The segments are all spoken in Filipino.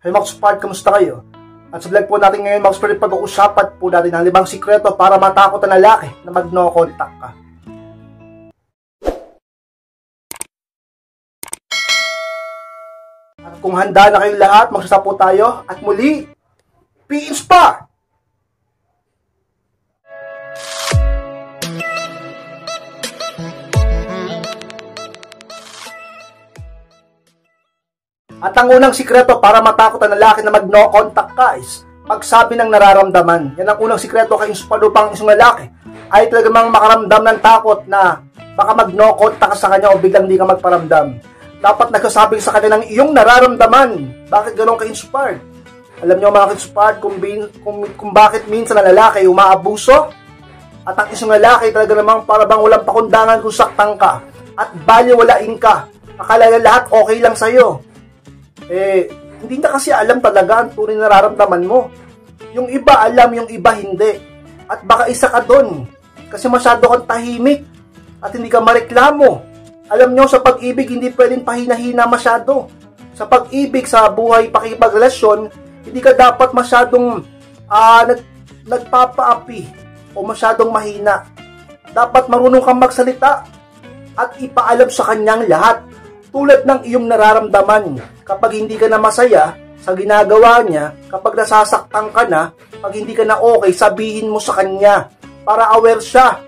Hey Max Part, kamusta kayo? At sa vlog po natin ngayon, Max Part, pag-uusapan po natin ang 5 sikreto para matakot ang lalaki na mag-no contact ka. At kung handa na kayong lahat, magsasapa po tayo at muli, be inspired! At ang unang sikreto para matakot ang lalaki na mag-no contact ka is pagsabi ng nararamdaman. Yan ang unang sikreto kay inspire upang isang lalaki ay talagang makaramdam ng takot na baka mag-no contact ka sa kanya o biglang di ka magparamdam. Dapat nagsasabi sa kanya ng iyong nararamdaman. Bakit ganun ka-inspired? Alam niyo mga ka-inspired kung bakit minsan ang lalaki umaabuso at ang isang lalaki talaga namang para bang walang pakundangan kung saktan ka at baliwalain ka. Akala niya lahat okay lang sa'yo. Hindi na kasi alam talaga ang tunay na nararamdaman mo. Yung iba alam, yung iba hindi. At baka isa ka dun. Kasi masyado kang tahimik at hindi ka mareklamo. Alam nyo, sa pag-ibig, hindi pwedeng pahina-hina masyado. Sa pag-ibig, sa buhay, pakipagrelasyon, hindi ka dapat masyadong nagpapaapi o masyadong mahina. Dapat marunong kang magsalita at ipaalam sa kanyang lahat. Tulad ng iyong nararamdaman, kapag hindi ka na masaya sa ginagawa niya, kapag nasasaktan ka na, pag hindi ka na okay, sabihin mo sa kanya para aware siya.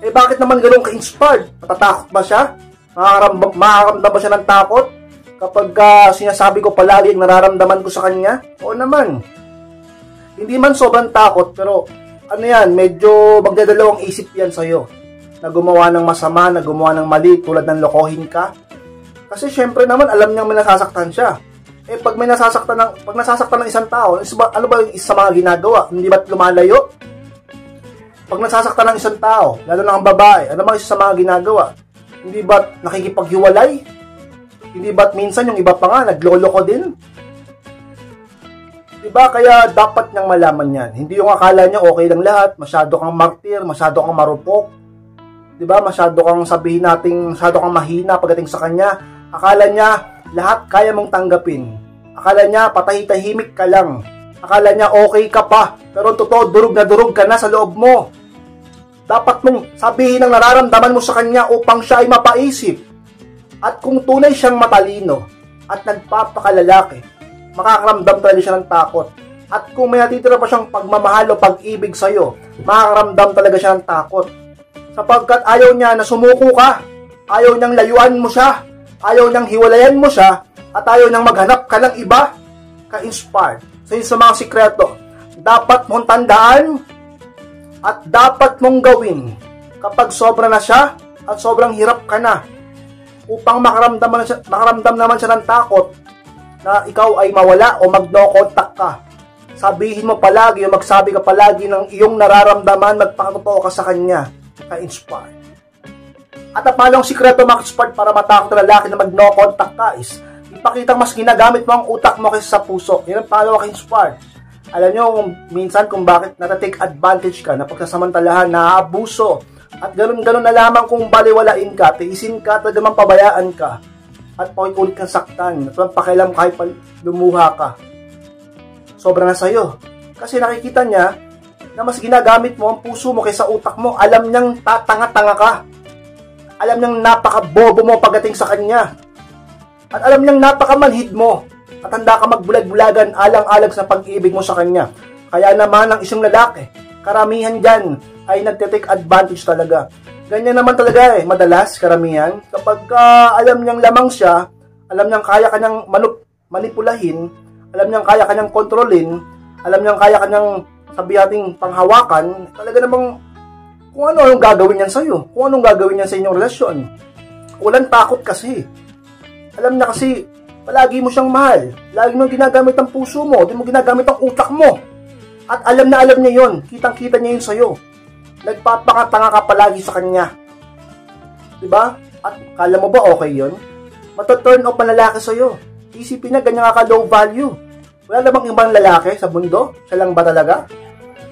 Bakit naman ganoon ka-inspired? Matatakot ba siya? Makakaramdam ba siya ng takot? Kapag sinasabi ko palagi ang nararamdaman ko sa kanya? Oo naman. Hindi man sobrang takot, pero medyo magdadalawang isip yan sa'yo. Na gumawa ng masama, na gumawa ng mali, tulad ng lokohin ka. Kasi syempre naman alam niyang may nasasaktan siya. Pag nasasaktan ng isang tao, ano ba yung isa mga ginagawa? Hindi ba't lumalayo? Pag nasasaktan ng isang tao, lalo na ang babae, ano ba isa sa mga ginagawa? Hindi ba't nakikipaghiwalay? Hindi ba't minsan yung iba pa nga nagloloko din? Diba? Kaya dapat niyang malaman yan. Hindi yung akala niya okay lang lahat, masyado kang martir, masyado kang marupok. Diba? Masyado kang sabihin natin, masyado kang mahina pagdating sa kanya. Akala niya, lahat kaya mong tanggapin. Akala niya, patahitahimik ka lang. Akala niya, okay ka pa. Pero totoo, durog na durog ka na sa loob mo. Dapat mong sabihin ang nararamdaman mo sa kanya upang siya ay mapaisip. At kung tunay siyang matalino at nagpapakalalaki, makakaramdam talaga siya ng takot. At kung may natitira pa siyang pagmamahal o pag-ibig sa'yo, makakaramdam talaga siya ng takot. Sapagkat ayaw niya na sumuko ka. Ayaw niyang layuan mo siya. Ayaw niyang hiwalayan mo siya at ayaw niyang maghanap ka ng iba ka-inspired. So yun sa mga sikreto, dapat mong tandaan at dapat mong gawin kapag sobra na siya at sobrang hirap ka na upang makaramdam naman siya ng takot na ikaw ay mawala o mag-no contact ka. Sabihin mo palagi o magsabi ka palagi ng iyong nararamdaman, magpakatotoo ka sa kanya, ka-inspired. At ang pangalawang sikreto mga ka-inspired para matakot ang lalaki na mag-no contact ka is ipakitang mas ginagamit mo ang utak mo kaysa sa puso. Yan ang pangalawang ka-inspired. Alam nyo minsan kung bakit natatake advantage ka, na pagsasamantalahan, naaabuso, at ganun-ganun na lamang kung baliwalain ka, tiisin ka, talagang pabayaan ka, at paulit-ulit kang saktan, at walang pakialam kahit lumuha ka. Sobra na sa'yo. Kasi nakikita niya na mas ginagamit mo ang puso mo kaysa utak mo. Alam niyang tatanga-tanga ka. Alam niyang napaka-bobo mo pagdating sa kanya. At alam niyang napaka-manhid mo. At handa ka magbulag-bulagan alang-alag sa pag-ibig mo sa kanya. Kaya naman ang isang lalaki, karamihan dyan ay nagtitake advantage talaga. Ganyan naman talaga madalas, karamihan. Kapag alam niyang lamang siya, alam niyang kaya kanyang manipulahin, alam niyang kaya kanyang kontrolin, alam niyang kaya kanyang sabihating panghawakan, talaga namang kung ano yung gagawin niyan sa'yo, kung anong gagawin niyan sa inyong relasyon. Walang takot kasi. Alam niya kasi, palagi mo siyang mahal. Lagi mo ginagamit ang puso mo, di mo ginagamit ang utak mo. At alam na alam niya yun, kitang-kita niya yun sa'yo. Nagpapakatanga ka palagi sa kanya. Diba? At kala mo ba okay yun? Mataturn off ang lalaki sa'yo. Isipin niya, ganyan ka low value. Wala na bang ibang lalaki sa mundo? Siya lang ba talaga?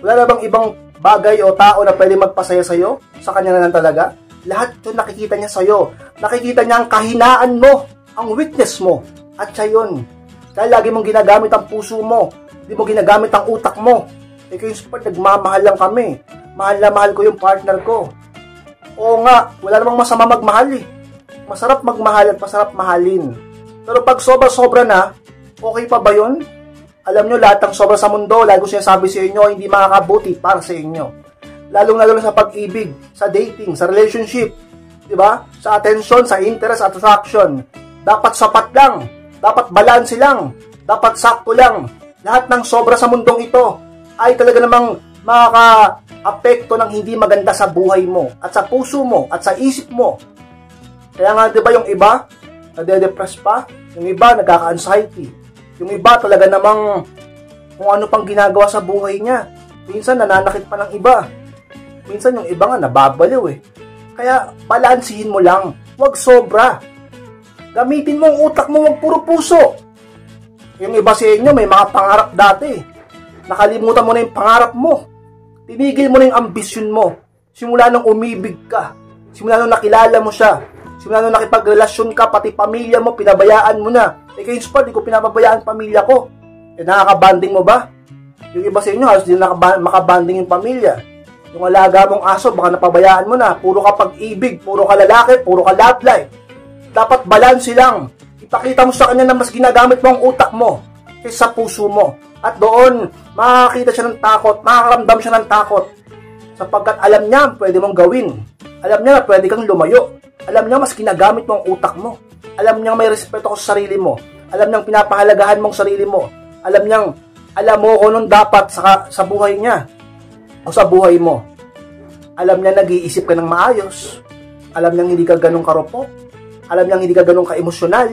Wala na bang ibang bagay o tao na pwede magpasaya sa'yo? Sa kanya na lang talaga? Lahat yun nakikita niya sa'yo. Nakikita niya ang kahinaan mo, ang weakness mo. At siya yun. Dahil lagi mong ginagamit ang puso mo. Hindi mo ginagamit ang utak mo. Kay Sport, nagmamahal lang kami. Mahal na mahal ko yung partner ko. Oo nga, wala namang masama magmahal eh. Masarap magmahal at masarap mahalin. Pero pag sobra-sobra na, okay pa ba yun? Alam nyo, lahat ng sobra sa mundo, lagi ko sinasabi sa inyo, hindi makakabuti para sa inyo. Lalong-lalo sa pag-ibig, sa dating, sa relationship, diba? Sa attention, sa interest, attraction. Dapat sapat lang, dapat balance lang, dapat sakto lang. Lahat ng sobra sa mundong ito ay talaga namang makaka-apekto ng hindi maganda sa buhay mo, at sa puso mo, at sa isip mo. Kaya nga, diba yung iba, nade-depress pa, yung iba, nagkaka-anxiety, yung iba talaga namang kung ano pang ginagawa sa buhay niya. Minsan, nananakit pa ng iba. Minsan, yung iba nga, nababaliw eh. Kaya, balansihin mo lang, huwag sobra. Gamitin mo ang utak mo, huwag puro puso. Yung iba sa inyo, may mga pangarap dati. Nakalimutan mo na yung pangarap mo. Tinigil mo na yung ambisyon mo. Simula nung umibig ka. Simula nung nakilala mo siya. Simula nung nakipagrelasyon ka, pati pamilya mo, pinabayaan mo na. Kay Sport, di ko pinababayaan pamilya ko. Nakakabanding mo ba? Yung iba sa inyo, halos di makabanding yung pamilya. Yung alaga mong aso, baka napabayaan mo na. Puro ka pag-ibig, puro ka lalaki, puro ka love life. Dapat balance lang. Ipakita mo sa kanya na mas ginagamit mo ang utak mo kaysa puso mo. At doon, makakita siya ng takot, makakaramdam siya ng takot. Sapagkat alam niya, pwede mong gawin. Alam niya na pwede kang lumayo. Alam niya mas ginagamit mo ang utak mo. Alam niya may respeto ko sa sarili mo. Alam niyang pinapahalagahan mong sarili mo. Alam mo kung anong dapat sa buhay niya o sa buhay mo. Alam niya nag-iisip ka ng maayos. Alam niyang hindi ka ganun karupok. Alam niyang hindi ka ganun ka-emosyonal.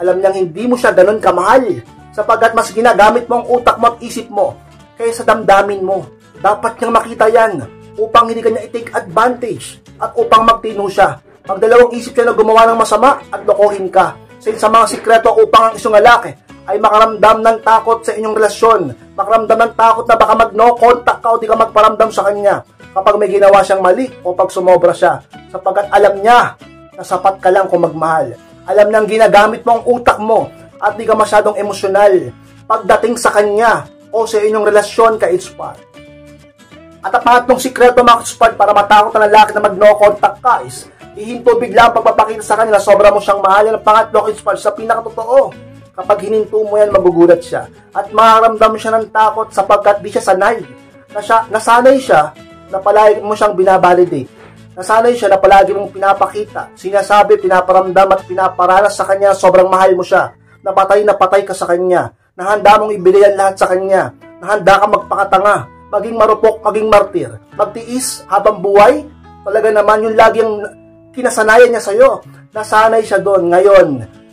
Alam niyang hindi mo siya ganun kamahal. Sapagkat mas ginagamit mo ang utak mo at isip mo kaysa damdamin mo. Dapat niyang makita yan upang hindi ka niya i-take advantage at upang magtino siya. Magdalawang isip siya na gumawa ng masama at lokohin ka. Sa mga sikreto upang ang isang lalaki ay makaramdam ng takot sa inyong relasyon. Makaramdam ng takot na baka mag-no contact ka o di ka magparamdam sa kanya kapag may ginawa siyang mali o pag sumobra siya. Sapagkat alam niya na sapat ka lang kung magmahal. Alam niyang ginagamit mo ang utak mo at di ka masyadong emosyonal pagdating sa kanya o sa inyong relasyon ka-Sport. At ang pangatlong sikreto mga Sport para matakot ang lalaki na mag-no contact ka is ihinto bigla ang pagpapakita sa kanya na sobra mo siyang mahal. Ang pangatlo Sport sa pinakatotoo. Kapag hininto mo yan, magugulat siya. At makaramdam siya ng takot sapagkat di siya sanay. Nasanay siya na palagi mo siyang binabalidate. Nasanay siya na palagi mong pinapakita, sinasabi, pinaparamdam at pinaparanas sa kanya sobrang mahal mo siya. Napatay na patay ka sa kanya. Nahanda mong ibili yan lahat sa kanya. Nahanda ka magpakatanga, maging marupok, maging martir. Magtiis habang buhay. Talaga naman yung lagi ang kinasanayan niya sa'yo. Nasanay siya doon. Ngayon,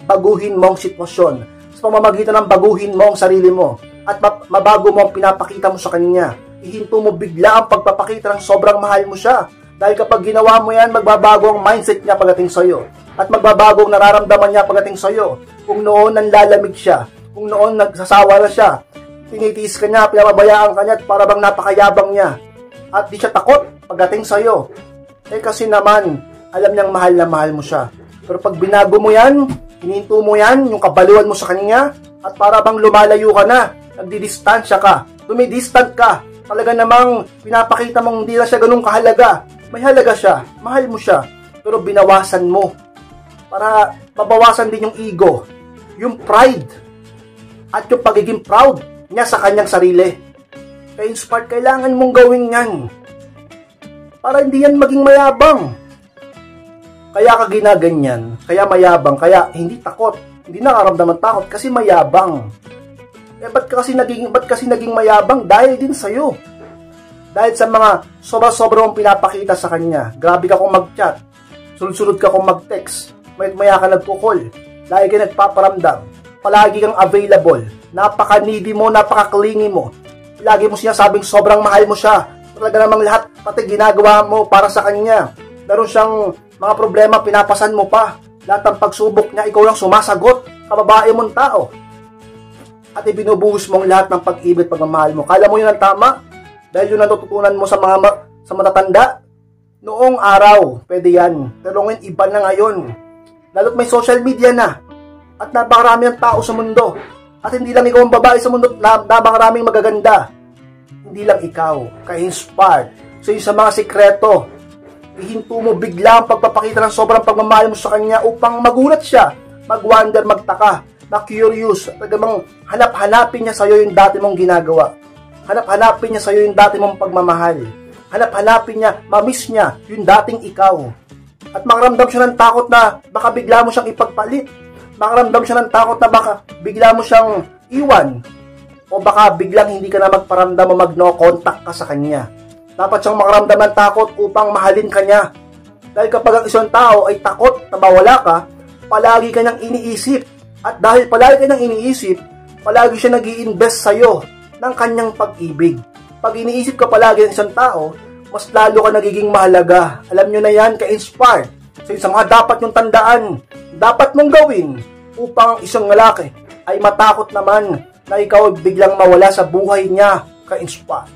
baguhin mo ang sitwasyon. Sa pamamagitan ng baguhin mo ang sarili mo at mabago mo ang pinapakita mo sa kanya. Ihinto mo bigla ang pagpapakita ng sobrang mahal mo siya. Dahil kapag ginawa mo yan, magbabago ang mindset niya pagdating sa'yo. At magbabago ang nararamdaman niya pagdating sa'yo. Kung noon nanlalamig siya, kung noon nagsasawa na siya, tinitiis ka niya, pinababayaan ka niya at para bang napakayabang niya. At di siya takot pagdating sa'yo. Kasi naman, alam niyang mahal na mahal mo siya. Pero pag binago mo yan, hininto mo yan, yung kabaliwan mo sa kanya, at para bang lumalayo ka na, nagdidistansya ka, dumidistant ka, talaga namang pinapakita mong hindi na siya ganun kahalaga. May halaga siya, mahal mo siya, pero binawasan mo. Para mabawasan din yung ego, yung pride, at yung pagiging proud niya sa kanyang sarili. Kaya Sport, kailangan mong gawin yan. Para hindi yan maging mayabang. Kaya ka ginaganyan, kaya mayabang, kaya hindi takot, hindi nakaramdaman takot kasi mayabang. Ba't kasi naging mayabang? Dahil din sa'yo. Dahil sa mga sobra-sobra mong pinapakita sa kanya. Grabe ka kung mag-chat, sunod-sunod ka kung mag-text, maya ka nagkukol, lagi ka nagpaparamdam, palagi kang available, napaka-needy mo, napaka-clingy mo, lagi mo sinasabing sobrang mahal mo siya, talaga namang lahat, pati ginagawa mo para sa kanya. Meron siyang mga problema, pinapasan mo pa. Lahat ng pagsubok niya, ikaw lang sumasagot. Kababae mong tao. At ibinubuhos mong lahat ng pag-ibig at pagmamahal mo. Kala mo yun ang tama? Dahil yun ang natutunan mo sa matatanda? Noong araw, pwede yan. Pero ngayon, iba na ngayon. Lalo't may social media na. At napakarami ng tao sa mundo. At hindi lang ikaw ang babae sa mundo na maraming magaganda. Hindi lang ikaw, ka-inspired. So yung sa mga sikreto, ihinto mo bigla ang pagpapakita ng sobrang pagmamahal mo sa kanya upang magulat siya, mag-wonder, magtaka, na-curious, at nagamang hanap-hanapin niya sa'yo yung dati mong ginagawa. Hanap-hanapin niya sa'yo yung dati mong pagmamahal. Hanap-hanapin niya, mamiss niya yung dating ikaw. At makaramdam siya ng takot na baka bigla mo siyang ipagpalit. Makaramdam siya ng takot na baka bigla mo siyang iwan. O baka biglang hindi ka na magparamdam o mag-no contact ka sa kanya. Dapat siyang makaramdam ng takot upang mahalin ka niya. Dahil kapag ang isang tao ay takot na mawala ka, palagi ka niyang iniisip. At dahil palagi ka niyang iniisip, palagi siya nag-i-invest sa'yo ng kanyang pag-ibig. Pag iniisip ka palagi ng isang tao, mas lalo ka nagiging mahalaga. Alam nyo na yan, ka-inspired. So sa mga dapat nyong tandaan, dapat mong gawin upang ang isang lalaki ay matakot naman na ikaw biglang mawala sa buhay niya, ka-inspired.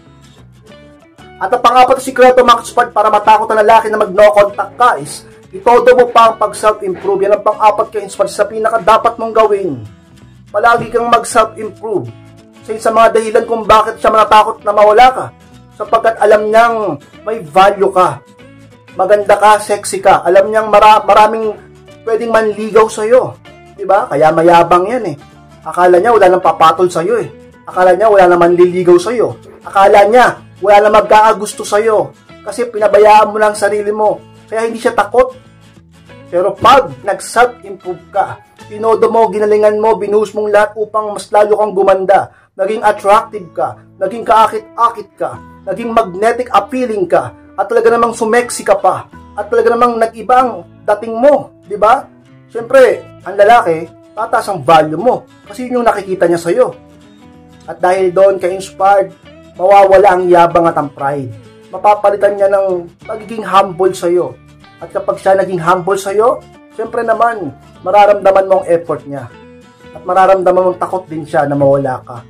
At ang pang-apat na sikreto, mga ka-inspired, para matakot ang lalaki na mag-no contact ka is itodo mo pa ang pag-self-improve. Yan ang pang-apat, ka-inspired, sa pinaka-dapat mong gawin. Palagi kang mag-self-improve. Sa mga dahilan kung bakit siya manatakot na mawala ka, sapagkat alam niyang may value ka, maganda ka, sexy ka, alam niyang maraming pwedeng manligaw sa'yo, diba? Kaya mayabang yan eh. Akala niya wala nang papatol sa'yo eh. Akala niya wala nang manliligaw sa'yo. Akala niya wala nang magkakagusto sa'yo, kasi pinabayaan mo lang sarili mo, kaya hindi siya takot. Pero pag nag-self-improve ka, pinodo mo, ginalingan mo, binuhos mong lahat upang mas lalo kang gumanda, naging attractive ka, naging kaakit-akit ka, naging magnetic appealing ka, at talaga namang sumeksi ka pa, at talaga namang nag-ibang dating mo, di ba? Siyempre, ang lalaki, tataas ang value mo, kasi yun yung nakikita niya sa'yo. At dahil doon ka-inspired, mawawala ang yabang at ang pride. Mapapalitan niya ng pagiging humble sa'yo. At kapag siya naging humble sa'yo, siyempre naman, mararamdaman mo ang effort niya. At mararamdaman mong takot din siya na mawala ka.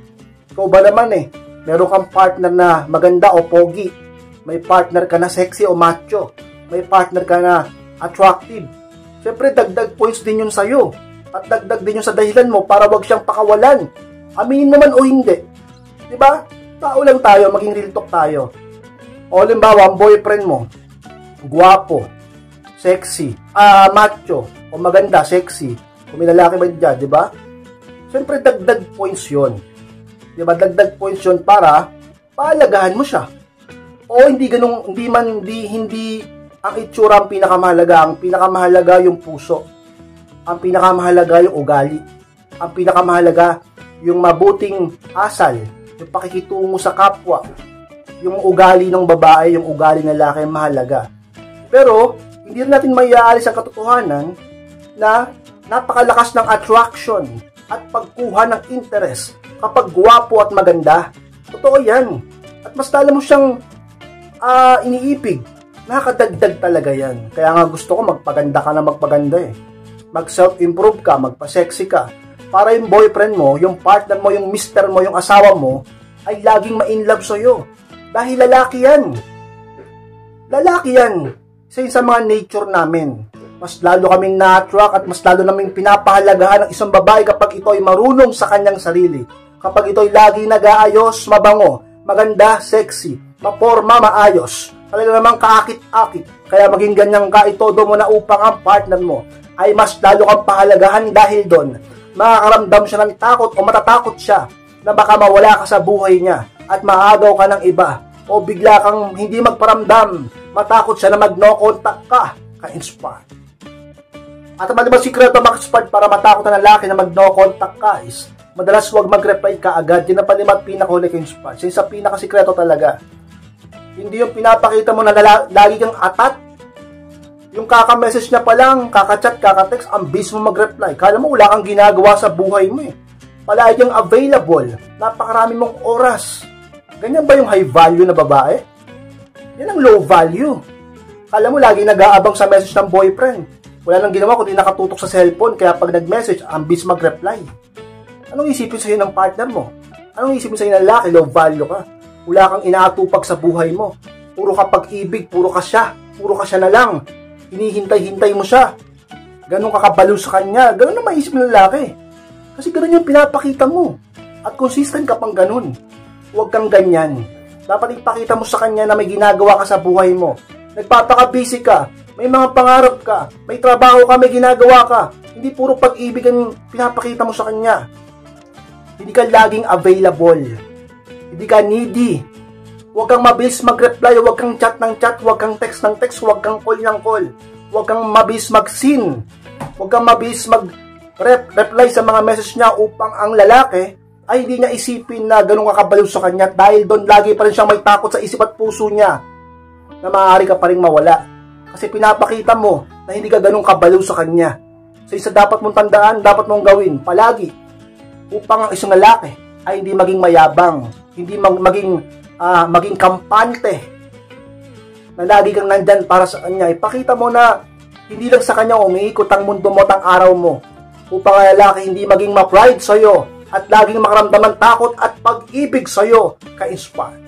Ikaw ba naman meron kang partner na maganda o pogi. May partner ka na sexy o macho. May partner ka na attractive. Siyempre, dagdag points din yun sa'yo. At dagdag din yun sa dahilan mo para wag siyang pakawalan. Aminin mo man o hindi. Diba? Tao lang tayo, maging real talk tayo. O halimbawa, ang boyfriend mo, guwapo, sexy, macho, o maganda, sexy, kung may lalaki ba dyan, di ba? Siyempre, dagdag points yun. Di ba? Dagdag points yun para paalagahan mo siya. O hindi ganun, hindi ang itsura ang pinakamahalaga. Ang pinakamahalaga yung puso. Ang pinakamahalaga yung ugali. Ang pinakamahalaga yung mabuting asal, yung pakikitungo sa kapwa, yung ugali ng babae, yung ugali ng lalaki ang mahalaga. Pero, hindi rin natin maiaalis ang katotohanan na napakalakas ng attraction at pagkuha ng interest kapag guwapo at maganda. Totoo yan. At mas lalo mo siyang iniipig. Nakakadagdag talaga yan. Kaya nga gusto ko magpaganda ka na magpaganda eh. Mag-self-improve ka, magpa-sexy ka. Para yung boyfriend mo, yung partner mo, yung mister mo, yung asawa mo, ay laging ma-inlove sa'yo. Dahil lalaki yan. Lalaki yan. Isa sa mga nature namin. Mas lalo kaming na-attract at mas lalo naming pinapahalagahan ng isang babae kapag ito ay marunong sa kanyang sarili. Kapag ito ay lagi nag-aayos, mabango, maganda, sexy, maporma, maayos. Talaga namang kaakit-akit. Kaya maging ganyang ka, itodo mo na upang ang partner mo ay mas lalo kang pahalagahan dahil doon. Makakaramdam siya ng takot o matatakot siya na baka mawala ka sa buhay niya at maagaw ka ng iba o bigla kang hindi magparamdam, matakot siya na mag-no contact ka, ka-inspired. At ang mga sikreto mag-inspired para matakot ang lalaki na mag-no contact ka is madalas huwag mag-reply ka agad. Yun ang palimat pinakahuli ka-inspired. Sa pinakasikreto talaga. Hindi yung pinapakita mo na lagi kang atat. Yung kaka-message niya pa lang, kaka-chat, kaka-text, ang bilis mo mag-reply. Kala mo wala kang ginagawa sa buhay mo eh. Palagi kang available. Napakarami mong oras. Ganyan ba yung high value na babae? Yan ang low value. Kala mo lagi nag-aabang sa message ng boyfriend. Wala nang ginawa kundi nakatutok sa cellphone, kaya pag nag-message, ang bilis mag-reply. Anong isipin sa'yo ng partner mo? Anong isipin sa'yo ng lalaki? Low value ka. Wala kang inaatupag sa buhay mo. Puro ka pag-ibig, puro ka siya na lang. Hinihintay-hintay mo siya. Ganun ka kabalo sa kanya. Ganun ang maisip ng lalaki. Kasi ganun yung pinapakita mo. At consistent ka pang ganun. Huwag kang ganyan. Dapat ipakita mo sa kanya na may ginagawa ka sa buhay mo. Nagpapaka-busy ka. May mga pangarap ka. May trabaho ka, may ginagawa ka. Hindi puro pag-ibig ang pinapakita mo sa kanya. Hindi ka laging available. Hindi ka needy. Huwag kang mabilis mag-reply, huwag kang chat ng chat, huwag kang text ng text, huwag kang call ng call. Huwag kang mabilis mag-seen. Huwag kang mabilis mag-reply sa mga message niya upang ang lalaki ay hindi niya isipin na ganun kakabaliw sa kanya dahil doon lagi pa rin siyang may takot sa isip at puso niya na maaari ka pa rin mawala. Kasi pinapakita mo na hindi ka ganun kabaliw sa kanya. So isa dapat mong tandaan, dapat mong gawin palagi upang ang isang lalaki ay hindi maging mayabang, hindi maging kampante na lagi kang nandyan para sa kanya. Ipakita mo na hindi lang sa kanya umiikot ang mundo mo at ang araw mo upang ang lalaki hindi maging ma-pride sa'yo at laging makaramdaman takot at pag-ibig sa'yo ka-inspire.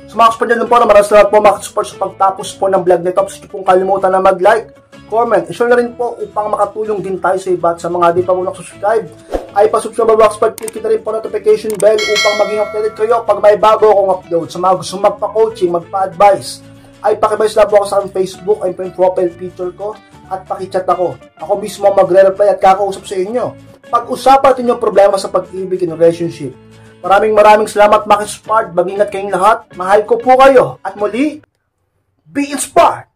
So mga kasport dyan po na maraming salamat po mga kasport sa pagtapos po ng vlog nito. Please kung kalimutan na mag-like, comment, share na rin po upang makatulong din tayo sa iba. At sa mga di pa muna subscribe ay pasubscribe mga kasport, click na rin po notification bell upang maging updated kayo pag may bago akong upload. Sa mga gusto magpa-coaching, magpa-advise ay pakibase lang po ako sa aking Facebook, ay yung profile picture ko at pakichat ako. Ako mismo magre-reply at kakausap sa inyo. Pag-usapan natin yung problema sa pag-ibig and relationship. Maraming salamat mga kasport. Mag-ingat kayong lahat. Mahal ko po kayo. At muli, be inspired!